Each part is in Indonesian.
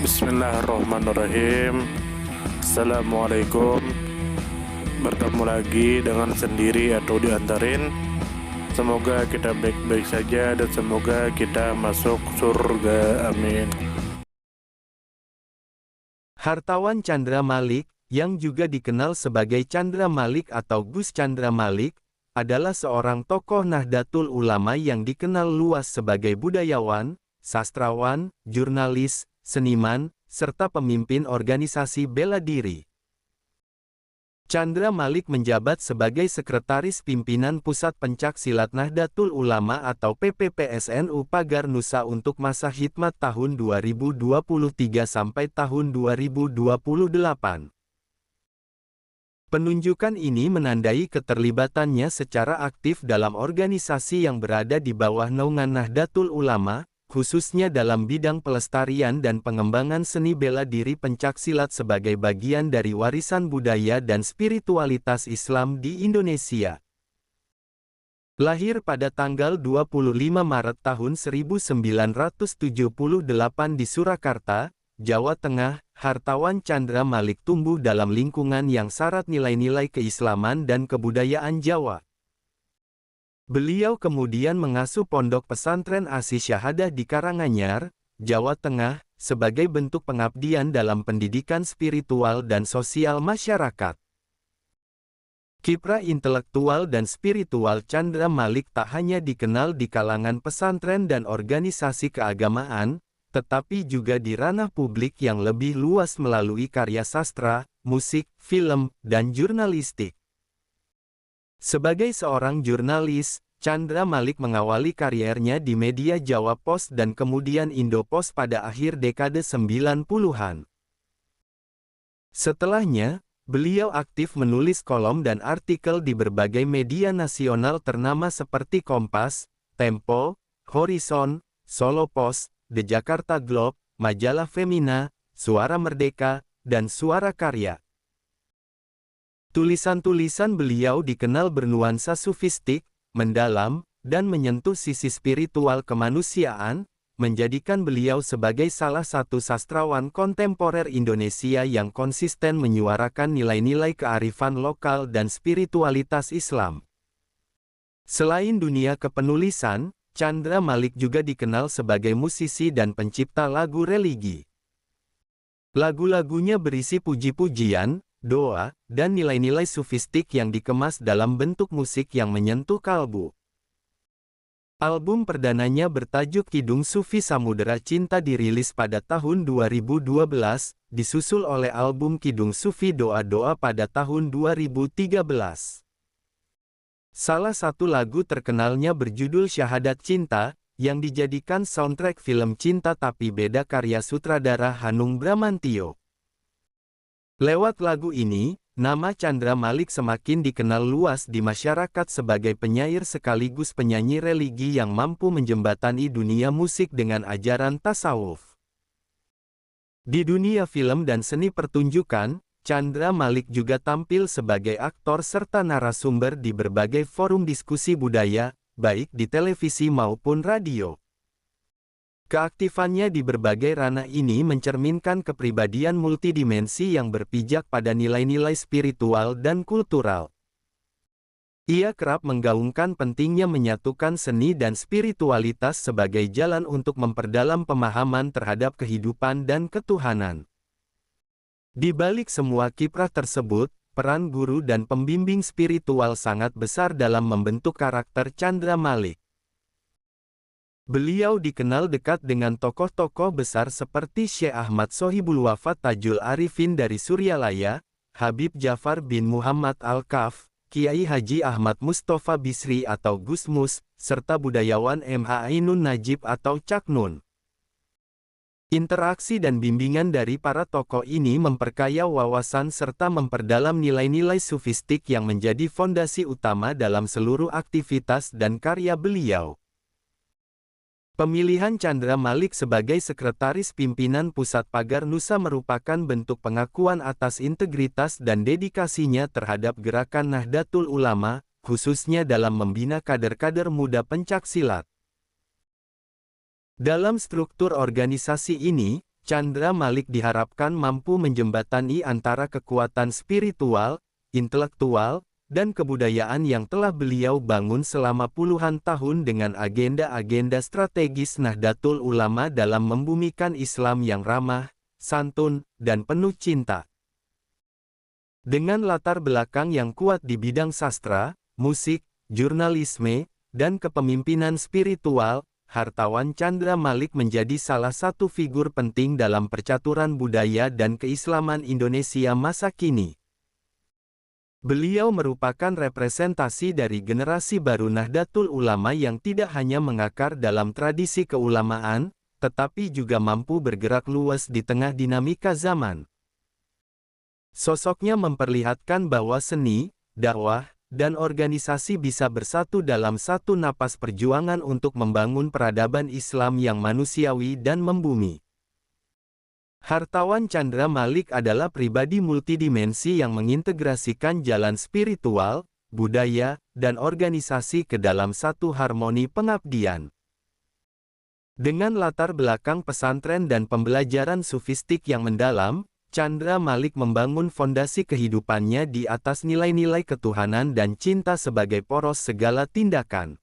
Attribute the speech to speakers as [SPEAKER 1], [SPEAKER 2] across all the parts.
[SPEAKER 1] Bismillahirrahmanirrahim. Assalamualaikum. Bertemu lagi dengan sendiri atau diantarin. Semoga kita baik-baik saja dan semoga kita masuk surga. Amin.
[SPEAKER 2] Hartawan Tjandra Malik, yang juga dikenal sebagai Tjandra Malik atau Gus Tjandra Malik, adalah seorang tokoh Nahdlatul Ulama yang dikenal luas sebagai budayawan, sastrawan, jurnalis, seniman, serta pemimpin organisasi bela diri. Tjandra Malik menjabat sebagai Sekretaris Pimpinan Pusat Pencak Silat Nahdlatul Ulama atau PPPSNU Pagar Nusa untuk masa khidmat tahun 2023 sampai tahun 2028. Penunjukan ini menandai keterlibatannya secara aktif dalam organisasi yang berada di bawah naungan Nahdlatul Ulama, khususnya dalam bidang pelestarian dan pengembangan seni bela diri pencaksilat sebagai bagian dari warisan budaya dan spiritualitas Islam di Indonesia. Lahir pada tanggal 25 Maret tahun 1978 di Surakarta, Jawa Tengah, Hartawan Tjandra Malik tumbuh dalam lingkungan yang syarat nilai-nilai keislaman dan kebudayaan Jawa. Beliau kemudian mengasuh pondok pesantren Asy Syahadah di Karanganyar, Jawa Tengah, sebagai bentuk pengabdian dalam pendidikan spiritual dan sosial masyarakat. Kiprah intelektual dan spiritual Tjandra Malik tak hanya dikenal di kalangan pesantren dan organisasi keagamaan, tetapi juga di ranah publik yang lebih luas melalui karya sastra, musik, film, dan jurnalistik. Sebagai seorang jurnalis, Tjandra Malik mengawali kariernya di media Jawa Pos dan kemudian Indopos pada akhir dekade 90-an. Setelahnya, beliau aktif menulis kolom dan artikel di berbagai media nasional ternama seperti Kompas, Tempo, Horizon, Solo Post, The Jakarta Globe, Majalah Femina, Suara Merdeka, dan Suara Karya. Tulisan-tulisan beliau dikenal bernuansa sufistik, mendalam, dan menyentuh sisi spiritual kemanusiaan, menjadikan beliau sebagai salah satu sastrawan kontemporer Indonesia yang konsisten menyuarakan nilai-nilai kearifan lokal dan spiritualitas Islam. Selain dunia kepenulisan, Tjandra Malik juga dikenal sebagai musisi dan pencipta lagu religi. Lagu-lagunya berisi puji-pujian, doa, dan nilai-nilai sufistik yang dikemas dalam bentuk musik yang menyentuh kalbu. Album perdananya bertajuk Kidung Sufi Samudera Cinta dirilis pada tahun 2012, disusul oleh album Kidung Sufi Doa-Doa pada tahun 2013. Salah satu lagu terkenalnya berjudul Syahadat Cinta, yang dijadikan soundtrack film Cinta Tapi Beda karya sutradara Hanung Bramantyo. Lewat lagu ini, nama Tjandra Malik semakin dikenal luas di masyarakat sebagai penyair sekaligus penyanyi religi yang mampu menjembatani dunia musik dengan ajaran tasawuf. Di dunia film dan seni pertunjukan, Tjandra Malik juga tampil sebagai aktor serta narasumber di berbagai forum diskusi budaya, baik di televisi maupun radio. Keaktifannya di berbagai ranah ini mencerminkan kepribadian multidimensi yang berpijak pada nilai-nilai spiritual dan kultural. Ia kerap menggaungkan pentingnya menyatukan seni dan spiritualitas sebagai jalan untuk memperdalam pemahaman terhadap kehidupan dan ketuhanan. Di balik semua kiprah tersebut, peran guru dan pembimbing spiritual sangat besar dalam membentuk karakter Tjandra Malik. Beliau dikenal dekat dengan tokoh-tokoh besar seperti Syekh Ahmad Sohibul Wafat Tajul Arifin dari Suryalaya, Habib Ja'far bin Muhammad Al-Kaf, Kiai Haji Ahmad Mustafa Bisri atau Gus Mus, serta budayawan M. Ainun Najib atau Cak Nun. Interaksi dan bimbingan dari para tokoh ini memperkaya wawasan serta memperdalam nilai-nilai sufistik yang menjadi fondasi utama dalam seluruh aktivitas dan karya beliau. Pemilihan Tjandra Malik sebagai Sekretaris Pimpinan Pusat Pagar Nusa merupakan bentuk pengakuan atas integritas dan dedikasinya terhadap gerakan Nahdlatul Ulama, khususnya dalam membina kader-kader muda pencaksilat. Dalam struktur organisasi ini, Chandra Malik diharapkan mampu menjembatani antara kekuatan spiritual, intelektual, dan kebudayaan yang telah beliau bangun selama puluhan tahun dengan agenda-agenda strategis Nahdlatul Ulama dalam membumikan Islam yang ramah, santun, dan penuh cinta. Dengan latar belakang yang kuat di bidang sastra, musik, jurnalisme, dan kepemimpinan spiritual, hartawan Chandra Malik menjadi salah satu figur penting dalam percaturan budaya dan keislaman Indonesia masa kini. Beliau merupakan representasi dari generasi baru Nahdlatul Ulama yang tidak hanya mengakar dalam tradisi keulamaan, tetapi juga mampu bergerak luas di tengah dinamika zaman. Sosoknya memperlihatkan bahwa seni, dakwah, dan organisasi bisa bersatu dalam satu napas perjuangan untuk membangun peradaban Islam yang manusiawi dan membumi. Hartawan Chandra Malik adalah pribadi multidimensi yang mengintegrasikan jalan spiritual, budaya, dan organisasi ke dalam satu harmoni pengabdian. Dengan latar belakang pesantren dan pembelajaran sufistik yang mendalam, Chandra Malik membangun fondasi kehidupannya di atas nilai-nilai ketuhanan dan cinta sebagai poros segala tindakan.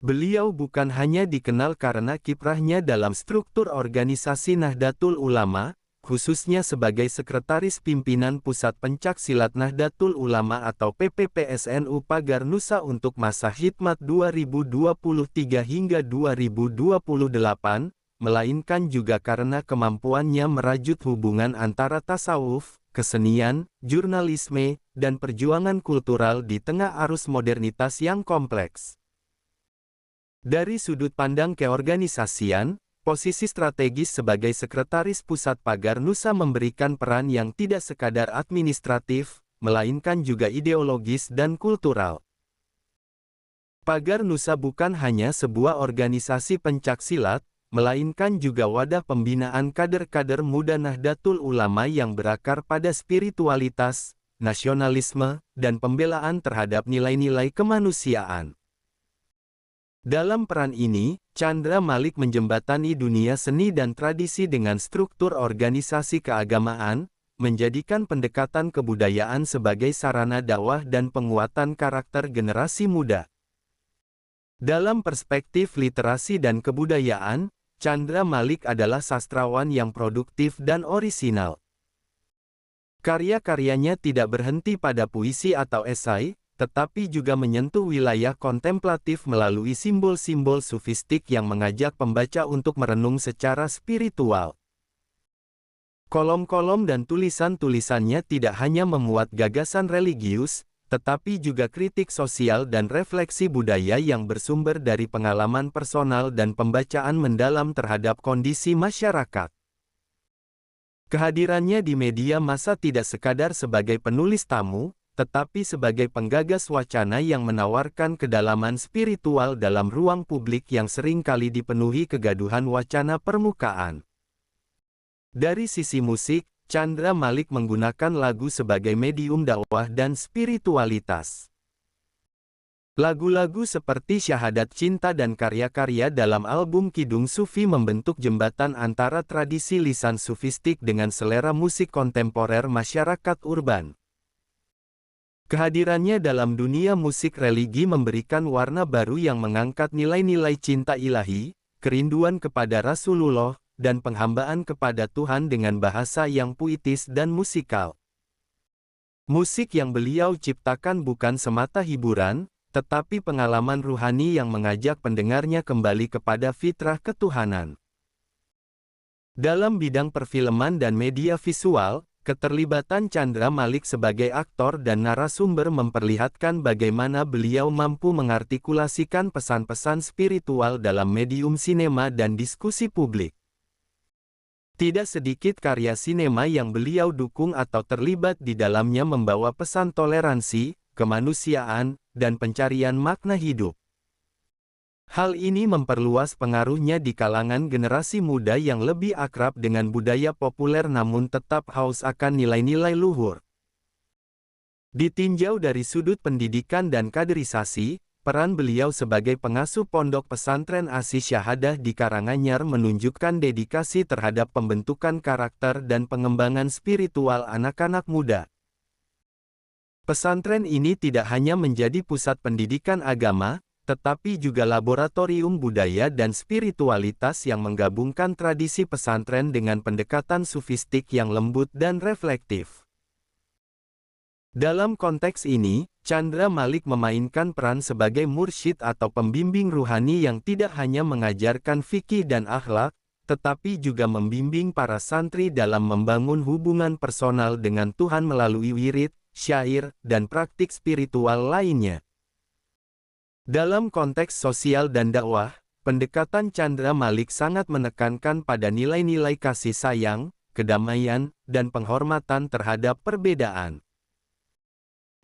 [SPEAKER 2] Beliau bukan hanya dikenal karena kiprahnya dalam struktur organisasi Nahdlatul Ulama, khususnya sebagai Sekretaris Pimpinan Pusat Pencak Silat Nahdlatul Ulama atau PPPSNU Pagar Nusa untuk masa khidmat 2023 hingga 2028, melainkan juga karena kemampuannya merajut hubungan antara tasawuf, kesenian, jurnalisme, dan perjuangan kultural di tengah arus modernitas yang kompleks. Dari sudut pandang keorganisasian, posisi strategis sebagai Sekretaris Pusat Pagar Nusa memberikan peran yang tidak sekadar administratif, melainkan juga ideologis dan kultural. Pagar Nusa bukan hanya sebuah organisasi pencak silat, melainkan juga wadah pembinaan kader-kader muda Nahdlatul Ulama yang berakar pada spiritualitas, nasionalisme, dan pembelaan terhadap nilai-nilai kemanusiaan. Dalam peran ini, Chandra Malik menjembatani dunia seni dan tradisi dengan struktur organisasi keagamaan, menjadikan pendekatan kebudayaan sebagai sarana dakwah dan penguatan karakter generasi muda. Dalam perspektif literasi dan kebudayaan, Chandra Malik adalah sastrawan yang produktif dan orisinal. Karya-karyanya tidak berhenti pada puisi atau esai, tetapi juga menyentuh wilayah kontemplatif melalui simbol-simbol sufistik yang mengajak pembaca untuk merenung secara spiritual. Kolom-kolom dan tulisan-tulisannya tidak hanya memuat gagasan religius, tetapi juga kritik sosial dan refleksi budaya yang bersumber dari pengalaman personal dan pembacaan mendalam terhadap kondisi masyarakat. Kehadirannya di media massa tidak sekadar sebagai penulis tamu, tetapi sebagai penggagas wacana yang menawarkan kedalaman spiritual dalam ruang publik yang seringkali dipenuhi kegaduhan wacana permukaan. Dari sisi musik, Chandra Malik menggunakan lagu sebagai medium dakwah dan spiritualitas. Lagu-lagu seperti Syahadat Cinta dan karya-karya dalam album Kidung Sufi membentuk jembatan antara tradisi lisan sufistik dengan selera musik kontemporer masyarakat urban. Kehadirannya dalam dunia musik religi memberikan warna baru yang mengangkat nilai-nilai cinta ilahi, kerinduan kepada Rasulullah, dan penghambaan kepada Tuhan dengan bahasa yang puitis dan musikal. Musik yang beliau ciptakan bukan semata hiburan, tetapi pengalaman ruhani yang mengajak pendengarnya kembali kepada fitrah ketuhanan. Dalam bidang perfilman dan media visual, keterlibatan Chandra Malik sebagai aktor dan narasumber memperlihatkan bagaimana beliau mampu mengartikulasikan pesan-pesan spiritual dalam medium sinema dan diskusi publik. Tidak sedikit karya sinema yang beliau dukung atau terlibat di dalamnya membawa pesan toleransi, kemanusiaan, dan pencarian makna hidup. Hal ini memperluas pengaruhnya di kalangan generasi muda yang lebih akrab dengan budaya populer namun tetap haus akan nilai-nilai luhur. Ditinjau dari sudut pendidikan dan kaderisasi, Peran beliau sebagai pengasuh pondok pesantren Asy Syahadah di Karanganyar menunjukkan dedikasi terhadap pembentukan karakter dan pengembangan spiritual anak-anak muda. Pesantren ini tidak hanya menjadi pusat pendidikan agama, tetapi juga laboratorium budaya dan spiritualitas yang menggabungkan tradisi pesantren dengan pendekatan sufistik yang lembut dan reflektif. Dalam konteks ini, Chandra Malik memainkan peran sebagai mursyid atau pembimbing ruhani yang tidak hanya mengajarkan fikih dan akhlak, tetapi juga membimbing para santri dalam membangun hubungan personal dengan Tuhan melalui wirid, syair, dan praktik spiritual lainnya. Dalam konteks sosial dan dakwah, pendekatan Chandra Malik sangat menekankan pada nilai-nilai kasih sayang, kedamaian, dan penghormatan terhadap perbedaan.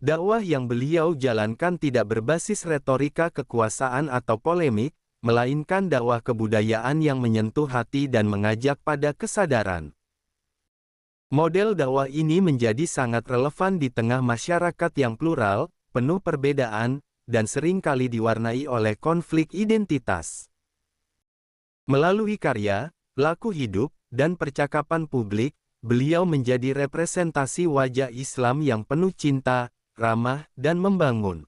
[SPEAKER 2] Dakwah yang beliau jalankan tidak berbasis retorika kekuasaan atau polemik, melainkan dakwah kebudayaan yang menyentuh hati dan mengajak pada kesadaran. Model dakwah ini menjadi sangat relevan di tengah masyarakat yang plural, penuh perbedaan, dan seringkali diwarnai oleh konflik identitas. Melalui karya, laku hidup, dan percakapan publik, beliau menjadi representasi wajah Islam yang penuh cinta, ramah, dan membangun.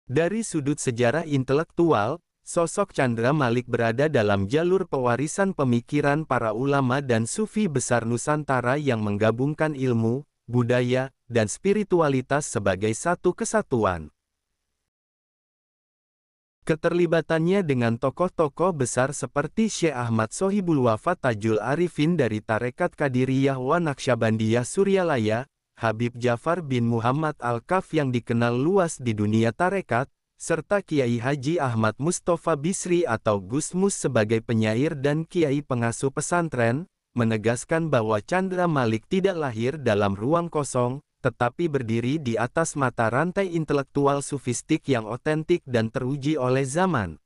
[SPEAKER 2] Dari sudut sejarah intelektual, sosok Chandra Malik berada dalam jalur pewarisan pemikiran para ulama dan sufi besar Nusantara yang menggabungkan ilmu, budaya, dan spiritualitas sebagai satu kesatuan. Keterlibatannya dengan tokoh-tokoh besar seperti Syekh Ahmad Sohibul Wafa Tajul Arifin dari Tarekat Qadiriyah wa Naqsyabandiyah Suryalaya, Habib Ja'far bin Muhammad Al-Kaf yang dikenal luas di dunia tarekat, serta Kiai Haji Ahmad Mustafa Bisri atau Gus Mus sebagai penyair dan kiai pengasuh pesantren, menegaskan bahwa Chandra Malik tidak lahir dalam ruang kosong, tetapi berdiri di atas mata rantai intelektual sufistik yang otentik dan teruji oleh zaman.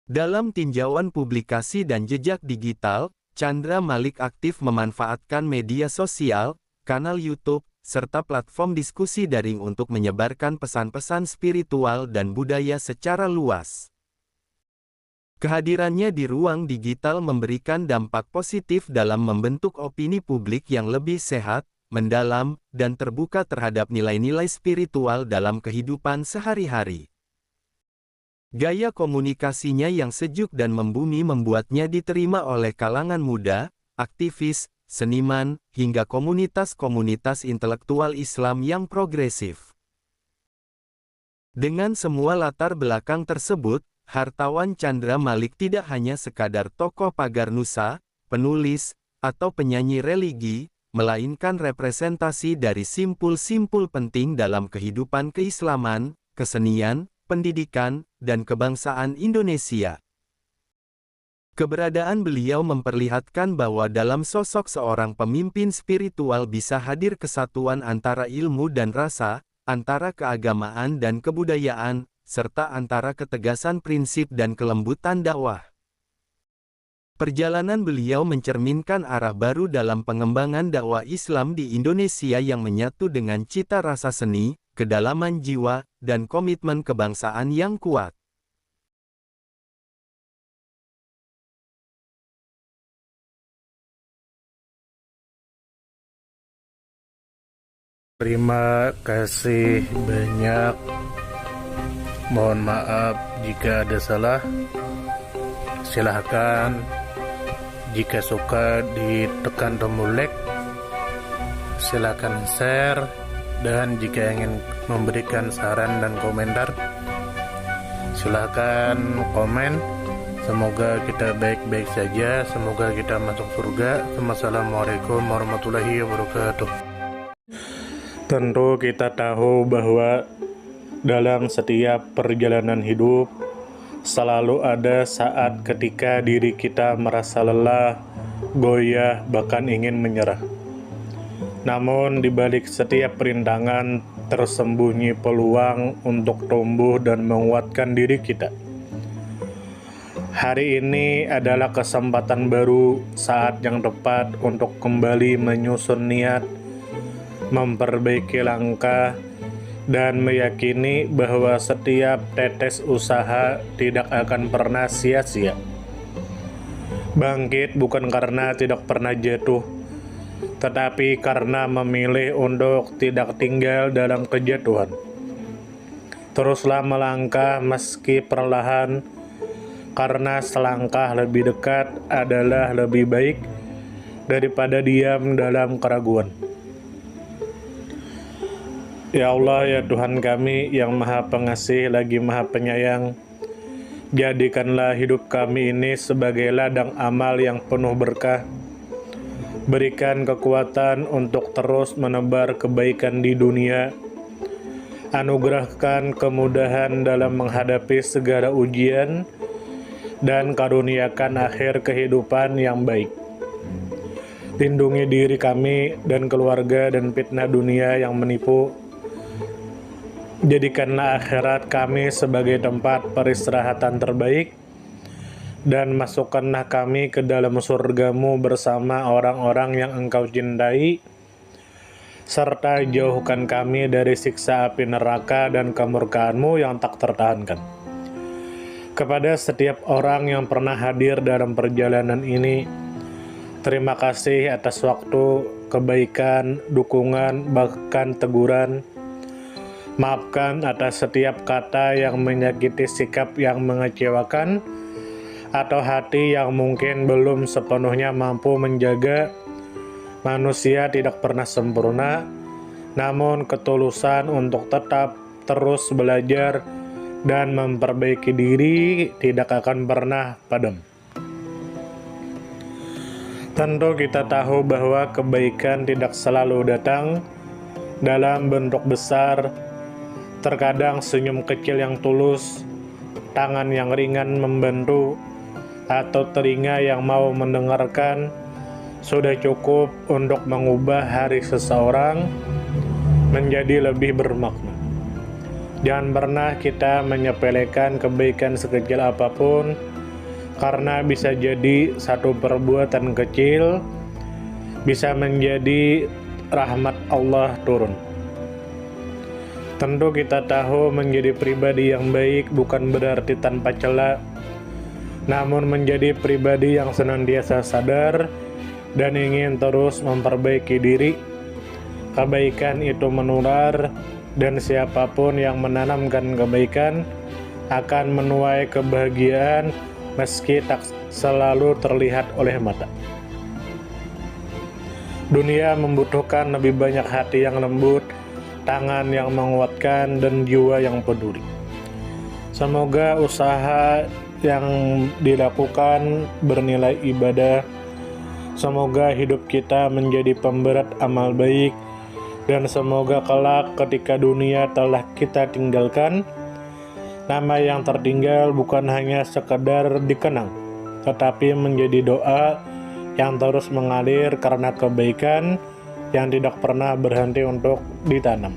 [SPEAKER 2] Dalam tinjauan publikasi dan jejak digital, Chandra Malik aktif memanfaatkan media sosial, kanal YouTube, serta platform diskusi daring untuk menyebarkan pesan-pesan spiritual dan budaya secara luas. Kehadirannya di ruang digital memberikan dampak positif dalam membentuk opini publik yang lebih sehat, mendalam, dan terbuka terhadap nilai-nilai spiritual dalam kehidupan sehari-hari. Gaya komunikasinya yang sejuk dan membumi membuatnya diterima oleh kalangan muda, aktivis, seniman, hingga komunitas-komunitas intelektual Islam yang progresif. Dengan semua latar belakang tersebut, hartawan Chandra Malik tidak hanya sekadar tokoh pagar nusa, penulis, atau penyanyi religi, melainkan representasi dari simpul-simpul penting dalam kehidupan keislaman, kesenian, pendidikan, dan kebangsaan Indonesia. Keberadaan beliau memperlihatkan bahwa dalam sosok seorang pemimpin spiritual bisa hadir kesatuan antara ilmu dan rasa, antara keagamaan dan kebudayaan, serta antara ketegasan prinsip dan kelembutan dakwah. Perjalanan beliau mencerminkan arah baru dalam pengembangan dakwah Islam di Indonesia yang menyatu dengan cita rasa seni, kedalaman jiwa, dan komitmen kebangsaan yang kuat.
[SPEAKER 1] Terima kasih banyak. Mohon maaf jika ada salah. Silahkan jika suka ditekan tombol like. Silahkan share. Dan jika ingin memberikan saran dan komentar, silahkan komen. Semoga kita baik-baik saja. Semoga kita masuk surga. Wassalamualaikum warahmatullahi wabarakatuh. Tentu kita tahu bahwa dalam setiap perjalanan hidup selalu ada saat ketika diri kita merasa lelah, goyah, bahkan ingin menyerah. Namun di balik setiap perintangan tersembunyi peluang untuk tumbuh dan menguatkan diri kita. Hari ini adalah kesempatan baru, saat yang tepat untuk kembali menyusun niat, memperbaiki langkah, dan meyakini bahwa setiap tetes usaha tidak akan pernah sia-sia. Bangkit bukan karena tidak pernah jatuh, tetapi karena memilih untuk tidak tinggal dalam kejatuhan. Teruslah melangkah meski perlahan, karena selangkah lebih dekat adalah lebih baik daripada diam dalam keraguan. Ya Allah, ya Tuhan kami yang Maha Pengasih lagi Maha Penyayang, jadikanlah hidup kami ini sebagai ladang amal yang penuh berkah. Berikan kekuatan untuk terus menebar kebaikan di dunia. Anugerahkan kemudahan dalam menghadapi segala ujian, dan karuniakan akhir kehidupan yang baik. Lindungi diri kami dan keluarga dan fitnah dunia yang menipu. Jadikanlah akhirat kami sebagai tempat peristirahatan terbaik, dan masukkanlah kami ke dalam surga-Mu bersama orang-orang yang Engkau cintai, serta jauhkan kami dari siksa api neraka dan kemurkaan-Mu yang tak tertahankan. Kepada setiap orang yang pernah hadir dalam perjalanan ini, terima kasih atas waktu, kebaikan, dukungan, bahkan teguran. Maafkan atas setiap kata yang menyakiti, sikap yang mengecewakan, atau hati yang mungkin belum sepenuhnya mampu menjaga. Manusia tidak pernah sempurna, namun ketulusan untuk tetap terus belajar dan memperbaiki diri tidak akan pernah padam. Tentu kita tahu bahwa kebaikan tidak selalu datang dalam bentuk besar. Terkadang senyum kecil yang tulus, tangan yang ringan membantu, atau telinga yang mau mendengarkan sudah cukup untuk mengubah hari seseorang menjadi lebih bermakna. Jangan pernah kita menyepelekan kebaikan sekecil apapun, karena bisa jadi satu perbuatan kecil bisa menjadi rahmat Allah turun. Tentu kita tahu menjadi pribadi yang baik bukan berarti tanpa celah, namun menjadi pribadi yang senantiasa sadar dan ingin terus memperbaiki diri. Kebaikan itu menular, dan siapapun yang menanamkan kebaikan akan menuai kebahagiaan meski tak selalu terlihat oleh mata. Dunia membutuhkan lebih banyak hati yang lembut, tangan yang menguatkan, dan jiwa yang peduli. Semoga usaha yang dilakukan bernilai ibadah. Semoga hidup kita menjadi pemberat amal baik, dan semoga kelak ketika dunia telah kita tinggalkan, nama yang tertinggal bukan hanya sekedar dikenang, tetapi menjadi doa yang terus mengalir karena kebaikan yang tidak pernah berhenti untuk ditanam.